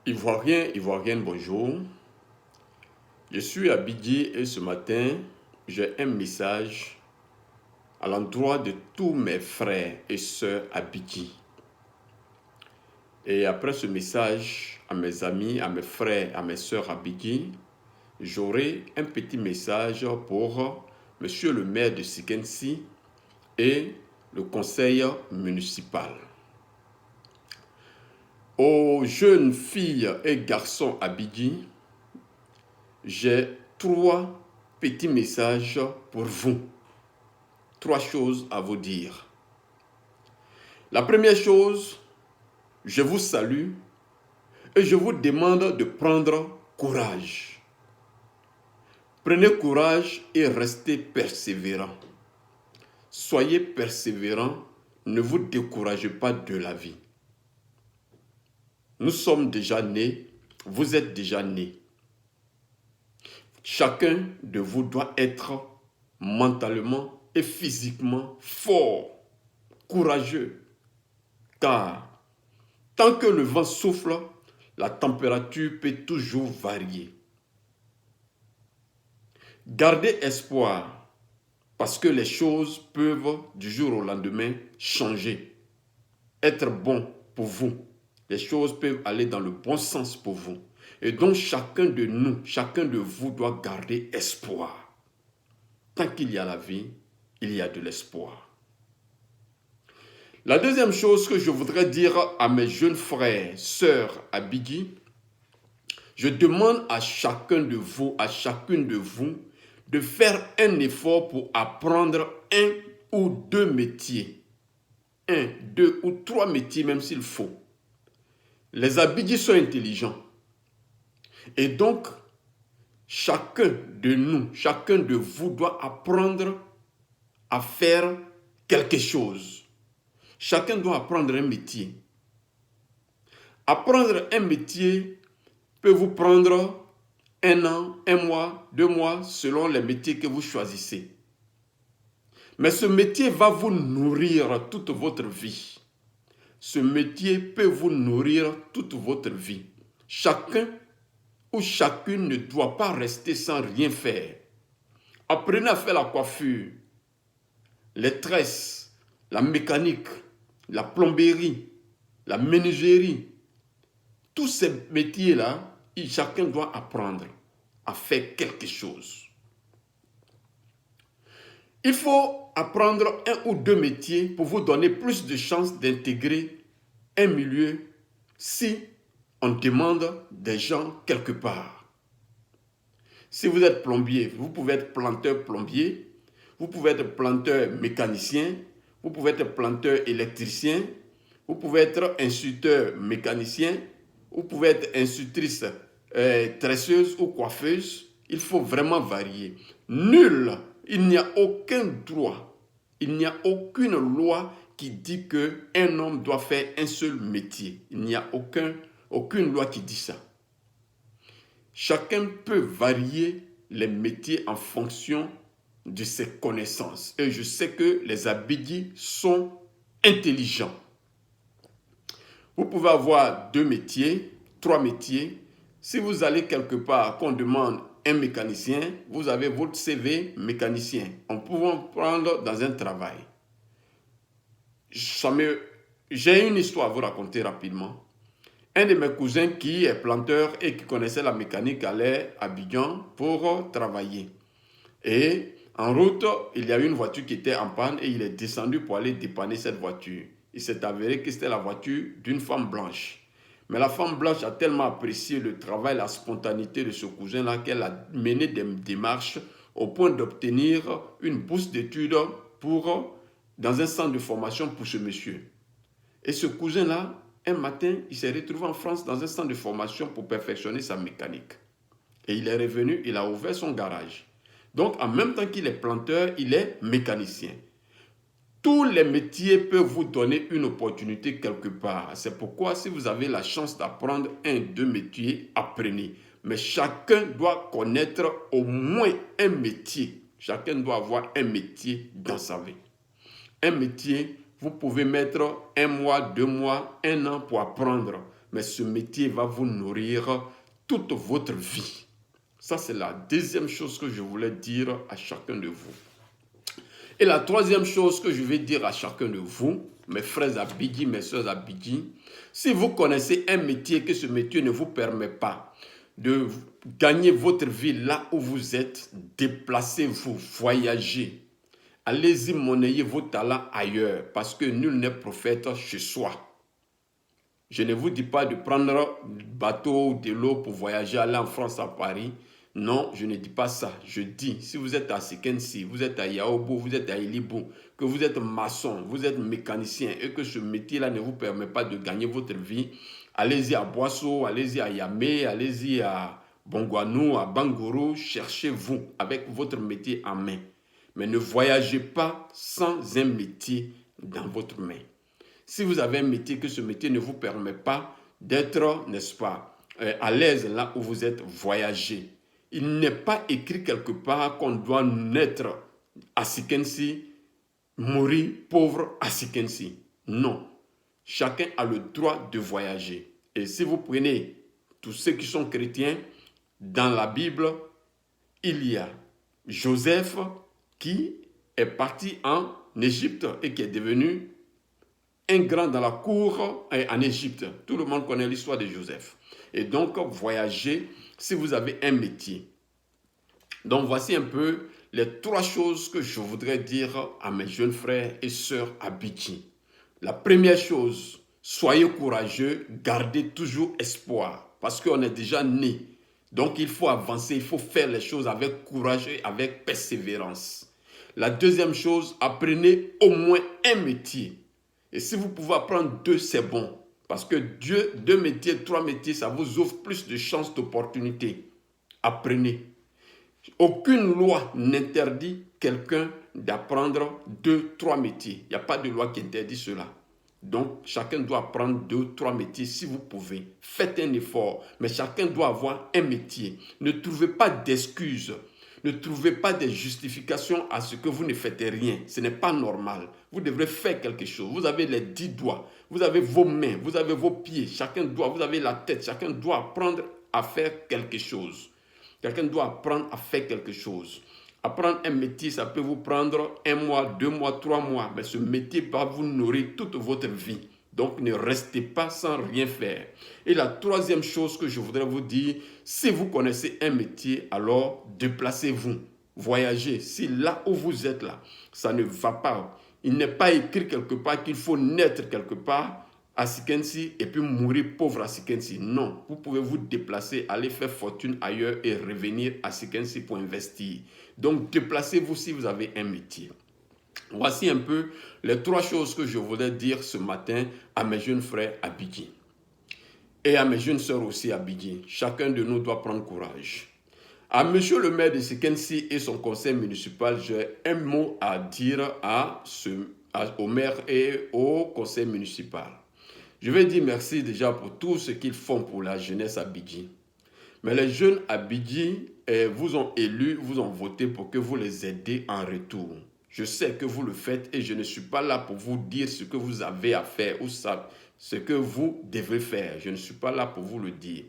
Ivoirien, Ivoirienne, bonjour. Je suis à Bidji et ce matin, j'ai un message à l'endroit de tous mes frères et sœurs à Bidji. Et après ce message à mes amis, à mes frères, à mes sœurs à Bidji, j'aurai un petit message pour Monsieur le maire de Sikensi et le conseil municipal. Aux jeunes filles et garçons à Bidji, j'ai 3 petits messages pour vous. 3 choses à vous dire. La première chose, je vous salue et je vous demande de prendre courage. Prenez courage et restez persévérant. Soyez persévérant, ne vous découragez pas de la vie. Nous sommes déjà nés, vous êtes déjà nés. Chacun de vous doit être mentalement et physiquement fort, courageux, car tant que le vent souffle, la température peut toujours varier. Gardez espoir, parce que les choses peuvent du jour au lendemain changer, être bon pour vous. Les choses peuvent aller dans le bon sens pour vous. Et donc chacun de nous, chacun de vous doit garder espoir. Tant qu'il y a la vie, il y a de l'espoir. La deuxième chose que je voudrais dire à mes jeunes frères, sœurs à Bidji, je demande à chacun de vous, à chacune de vous, de faire un effort pour apprendre 1 ou 2 métiers. 1, 2 ou 3 métiers même s'il faut. Les Abidji sont intelligents. Et donc, chacun de nous, chacun de vous doit apprendre à faire quelque chose. Chacun doit apprendre un métier. Apprendre un métier peut vous prendre 1 an, 1 mois, 2 mois, selon les métiers que vous choisissez. Mais ce métier va vous nourrir toute votre vie. Ce métier peut vous nourrir toute votre vie. Chacun ou chacune ne doit pas rester sans rien faire. Apprenez à faire la coiffure, les tresses, la mécanique, la plomberie, la menuiserie. Tous ces métiers-là, chacun doit apprendre à faire quelque chose. Il faut apprendre 1 ou 2 métiers pour vous donner plus de chances d'intégrer un milieu si on demande des gens quelque part. Si vous êtes plombier, vous pouvez être planteur plombier, vous pouvez être planteur mécanicien, vous pouvez être planteur électricien, vous pouvez être instituteur mécanicien, vous pouvez être institutrice tresseuse ou coiffeuse. Il faut vraiment varier. Il n'y a aucun droit, il n'y a aucune loi qui dit qu'un homme doit faire un seul métier. Il n'y a aucune loi qui dit ça. Chacun peut varier les métiers en fonction de ses connaissances. Et je sais que les Abidji sont intelligents. Vous pouvez avoir 2 métiers, 3 métiers. Si vous allez quelque part qu'on demande un mécanicien, vous avez votre CV mécanicien. On peut vous prendre dans un travail. J'ai une histoire à vous raconter rapidement. Un de mes cousins qui est planteur et qui connaissait la mécanique allait à Abidjan pour travailler. Et en route, il y a eu une voiture qui était en panne et il est descendu pour aller dépanner cette voiture. Il s'est avéré que c'était la voiture d'une femme blanche. Mais la femme blanche a tellement apprécié le travail, la spontanéité de ce cousin-là qu'elle a mené des démarches au point d'obtenir une bourse d'études dans un centre de formation pour ce monsieur. Et ce cousin-là, un matin, il s'est retrouvé en France dans un centre de formation pour perfectionner sa mécanique. Et il est revenu, il a ouvert son garage. Donc, en même temps qu'il est planteur, il est mécanicien. Tous les métiers peuvent vous donner une opportunité quelque part. C'est pourquoi, si vous avez la chance d'apprendre 1, 2 métiers, apprenez. Mais chacun doit connaître au moins un métier. Chacun doit avoir un métier dans sa vie. Un métier, vous pouvez mettre 1 mois, 2 mois, 1 an pour apprendre. mais ce métier va vous nourrir toute votre vie. Ça, c'est la deuxième chose que je voulais dire à chacun de vous. Et la troisième chose que je vais dire à chacun de vous, mes frères Abidji, mes soeurs Abidji, si vous connaissez un métier que ce métier ne vous permet pas de gagner votre vie là où vous êtes, déplacez-vous, voyagez. Allez-y monnayer vos talents ailleurs parce que nul n'est prophète chez soi. Je ne vous dis pas de prendre bateau ou de l'eau pour voyager, aller en France, à Paris. Non, je ne dis pas ça. Je dis, si vous êtes à Sikensi, vous êtes à Yaobo, vous êtes à Ilibou, que vous êtes maçon, vous êtes mécanicien et que ce métier-là ne vous permet pas de gagner votre vie, allez-y à Boisseau, allez-y à Yamé, allez-y à Bongwanou, à Bangourou, cherchez-vous avec votre métier en main. Mais ne voyagez pas sans un métier dans votre main. Si vous avez un métier que ce métier ne vous permet pas d'être, n'est-ce pas, à l'aise là où vous êtes, voyagez. Il n'est pas écrit quelque part qu'on doit naître à Sikensi, mourir pauvre à Sikensi. Non. Chacun a le droit de voyager. Et si vous prenez tous ceux qui sont chrétiens, dans la Bible, il y a Joseph qui est parti en Égypte et qui est devenu un grand dans la cour en Égypte. Tout le monde connaît l'histoire de Joseph. Et donc, voyagez si vous avez un métier. Donc, voici un peu les trois choses que je voudrais dire à mes jeunes frères et sœurs Abidji. La première chose, soyez courageux, gardez toujours espoir, parce qu'on est déjà né. Donc, il faut avancer, il faut faire les choses avec courage et avec persévérance. La deuxième chose, apprenez au moins un métier. Et si vous pouvez apprendre 2, c'est bon. Parce que 2 métiers, 3 métiers, ça vous offre plus de chances d'opportunités. Apprenez. Aucune loi n'interdit quelqu'un d'apprendre 2, 3 métiers. Il n'y a pas de loi qui interdit cela. Donc, chacun doit apprendre 2, 3 métiers si vous pouvez. Faites un effort, mais chacun doit avoir un métier. Ne trouvez pas d'excuses. Ne trouvez pas de justifications à ce que vous ne faites rien. Ce n'est pas normal. Vous devrez faire quelque chose. Vous avez les 10 doigts. Vous avez vos mains. Vous avez vos pieds. Chacun doit. Vous avez la tête. Chacun doit apprendre à faire quelque chose. Quelqu'un doit apprendre à faire quelque chose. Apprendre un métier, ça peut vous prendre 1 mois, 2 mois, 3 mois. Mais ce métier va vous nourrir toute votre vie. Donc, ne restez pas sans rien faire. Et la troisième chose que je voudrais vous dire, si vous connaissez un métier, alors déplacez-vous, voyagez. Si là où vous êtes là, ça ne va pas, il n'est pas écrit quelque part qu'il faut naître quelque part à Sikensi et puis mourir pauvre à Sikensi. Non, vous pouvez vous déplacer, aller faire fortune ailleurs et revenir à Sikensi pour investir. Donc, déplacez-vous si vous avez un métier. Voici un peu les 3 choses que je voulais dire ce matin à mes jeunes frères Abidji. Et à mes jeunes sœurs aussi Abidji. Chacun de nous doit prendre courage. À monsieur le maire de Sikensi et son conseil municipal, j'ai un mot à dire au maire et au conseil municipal. Je vais dire merci déjà pour tout ce qu'ils font pour la jeunesse Abidji. Mais les jeunes Abidji vous ont élu, vous ont voté pour que vous les aidiez en retour. Je sais que vous le faites et je ne suis pas là pour vous dire ce que vous avez à faire ou ce que vous devez faire. Je ne suis pas là pour vous le dire.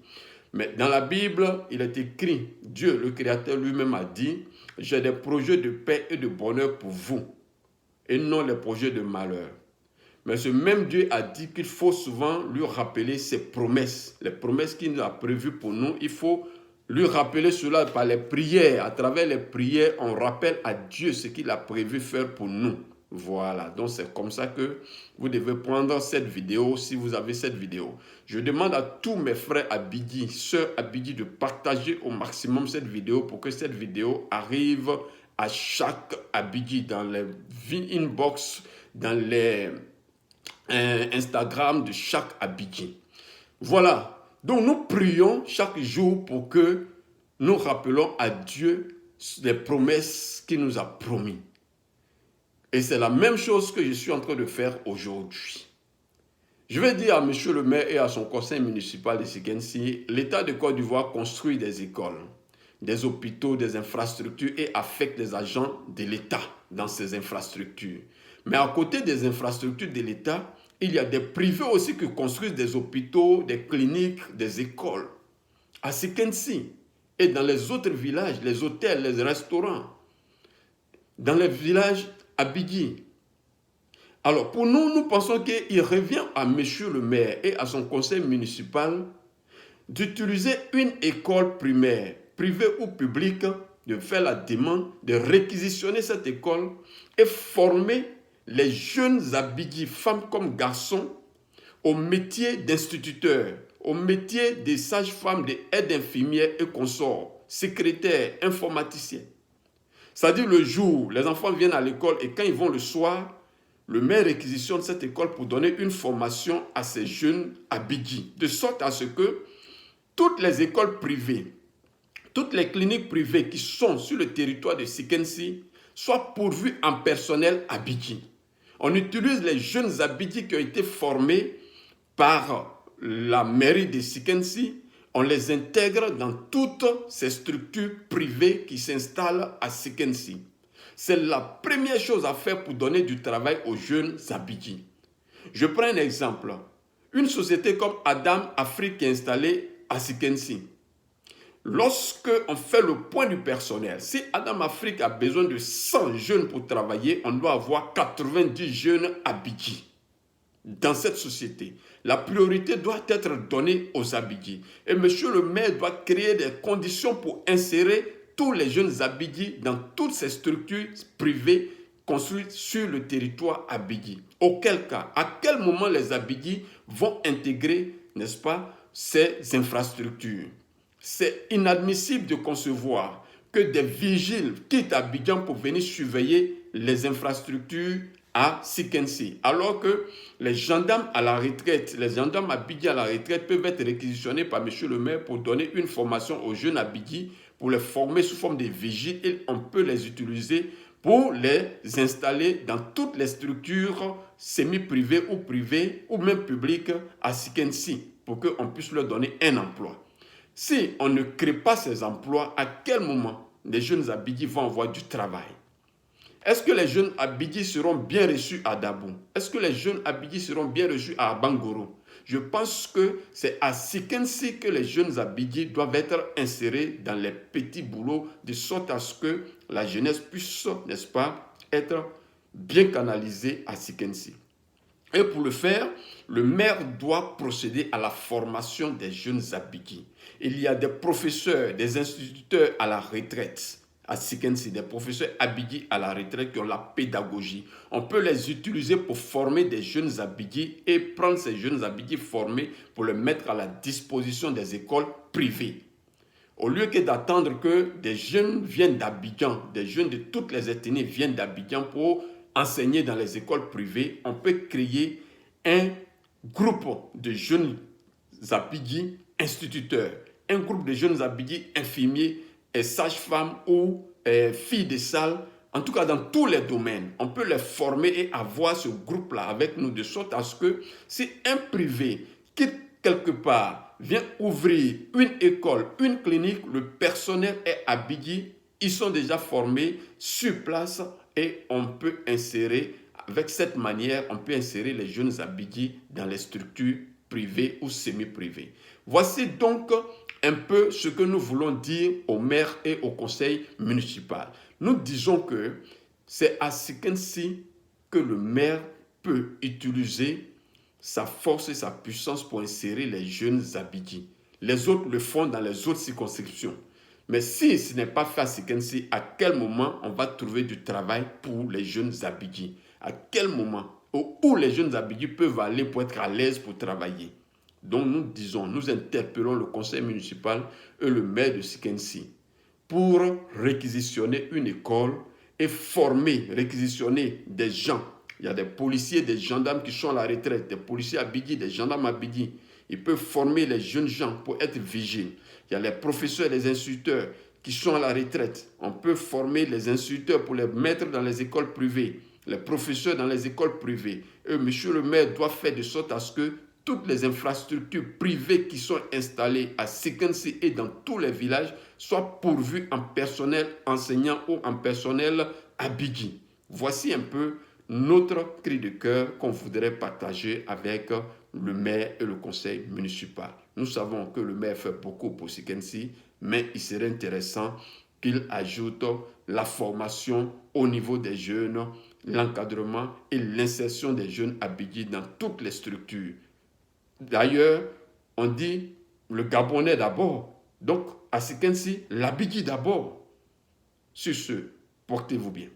Mais dans la Bible, il est écrit, Dieu, le Créateur lui-même a dit, j'ai des projets de paix et de bonheur pour vous et non les projets de malheur. Mais ce même Dieu a dit qu'il faut souvent lui rappeler ses promesses. Les promesses qu'il a prévues pour nous, il faut lui rappeler cela par les prières. À travers les prières, on rappelle à Dieu ce qu'il a prévu faire pour nous. Voilà, donc c'est comme ça que vous devez prendre cette vidéo si vous avez cette vidéo. Je demande à tous mes frères Abidji, sœurs Abidji de partager au maximum cette vidéo pour que cette vidéo arrive à chaque Abidji dans les inbox, dans les Instagram de chaque Abidji. Voilà. Donc nous prions chaque jour pour que nous rappelons à Dieu les promesses qu'il nous a promis. Et c'est la même chose que je suis en train de faire aujourd'hui. Je vais dire à monsieur le maire et à son conseil municipal de Sikensi, l'État de Côte d'Ivoire construit des écoles, des hôpitaux, des infrastructures et affecte des agents de l'État dans ces infrastructures. Mais à côté des infrastructures de l'État, Il y a des privés aussi qui construisent des hôpitaux, des cliniques, des écoles. À Sikensi et dans les autres villages, les hôtels, les restaurants, dans les villages à Bigui. Alors pour nous, nous pensons qu'il revient à monsieur le maire et à son conseil municipal d'utiliser une école primaire, privée ou publique, de faire la demande, de réquisitionner cette école et former les jeunes Abidji, femmes comme garçons, au métier d'instituteur, au métier des sages-femmes, des aides infirmières et consorts, secrétaires, informaticiens. C'est-à-dire le jour, les enfants viennent à l'école et quand ils vont le soir, le maire réquisitionne cette école pour donner une formation à ces jeunes Abidji, de sorte à ce que toutes les écoles privées, toutes les cliniques privées qui sont sur le territoire de Sikensi soient pourvues en personnel Abidji. On utilise les jeunes Abidji qui ont été formés par la mairie de Sikensi, on les intègre dans toutes ces structures privées qui s'installent à Sikensi. C'est la première chose à faire pour donner du travail aux jeunes Abidji. Je prends un exemple. Une société comme Adam Afrique est installée à Sikensi. Lorsque on fait le point du personnel, si Adam Afrique a besoin de 100 jeunes pour travailler, on doit avoir 90 jeunes Abidji. Dans cette société, la priorité doit être donnée aux Abidji. Et monsieur le maire doit créer des conditions pour insérer tous les jeunes Abidji dans toutes ces structures privées construites sur le territoire Abidji. Auquel cas, à quel moment les Abidji vont intégrer, n'est-ce pas, ces infrastructures? C'est inadmissible de concevoir que des vigiles quittent Abidjan pour venir surveiller les infrastructures à Sikensi, alors que les gendarmes à la retraite, les gendarmes Abidji à la retraite peuvent être réquisitionnés par monsieur le maire pour donner une formation aux jeunes Abidji, pour les former sous forme de vigiles et on peut les utiliser pour les installer dans toutes les structures semi-privées ou même publiques à Sikensi pour qu'on puisse leur donner un emploi. Si on ne crée pas ces emplois, à quel moment les jeunes Abidji vont avoir du travail? Est-ce que les jeunes Abidji seront bien reçus à Dabou? Est-ce que les jeunes Abidji seront bien reçus à Bangoro? Je pense que c'est à Sikensi que les jeunes Abidji doivent être insérés dans les petits boulots de sorte à ce que la jeunesse puisse, n'est-ce pas, être bien canalisée à Sikensi. Et pour le faire, le maire doit procéder à la formation des jeunes Abidji. Il y a des professeurs, des instituteurs à la retraite à Sikensi, des professeurs Abidji à la retraite qui ont la pédagogie. On peut les utiliser pour former des jeunes Abidji et prendre ces jeunes Abidji formés pour les mettre à la disposition des écoles privées. Au lieu que d'attendre que des jeunes viennent d'Abidjan, des jeunes de toutes les ethnies viennent d'Abidjan pour enseigner dans les écoles privées, on peut créer un groupe de jeunes Abidji instituteurs, un groupe de jeunes Abidji infirmiers et sages-femmes ou filles de salle, en tout cas dans tous les domaines. On peut les former et avoir ce groupe-là avec nous de sorte à ce que si un privé quitte quelque part, vient ouvrir une école, une clinique, le personnel est Abidji, ils sont déjà formés sur place et on peut insérer, avec cette manière, on peut insérer les jeunes Abidji dans les structures privées ou semi-privées. Voici donc un peu ce que nous voulons dire au maire et au conseil municipal. Nous disons que c'est à Sikensi que le maire peut utiliser sa force et sa puissance pour insérer les jeunes Abidji. Les autres le font dans les autres circonscriptions. Mais si ce n'est pas fait à Sikensi, à quel moment on va trouver du travail pour les jeunes Abidji? À quel moment où les jeunes Abidji peuvent aller pour être à l'aise pour travailler? Donc nous disons, nous interpellons le conseil municipal et le maire de Sikensi pour réquisitionner une école et former, réquisitionner des gens. Il y a des policiers, des gendarmes qui sont à la retraite, des policiers Abidji, des gendarmes Abidji. Ils peuvent former les jeunes gens pour être vigiles. Il y a les professeurs et les instituteurs qui sont à la retraite. On peut former les instituteurs pour les mettre dans les écoles privées, les professeurs dans les écoles privées. Et monsieur le maire doit faire de sorte à ce que toutes les infrastructures privées qui sont installées à Sikensi et dans tous les villages soient pourvues en personnel enseignant ou en personnel Abidji. Voici un peu notre cri de cœur qu'on voudrait partager avec le maire et le conseil municipal. Nous savons que le maire fait beaucoup pour Sikensi, mais il serait intéressant qu'il ajoute la formation au niveau des jeunes, l'encadrement et l'insertion des jeunes Abidji dans toutes les structures. D'ailleurs, on dit le Gabonais d'abord. Donc, à Sikensi, l'Abidji d'abord. Sur ce, portez-vous bien.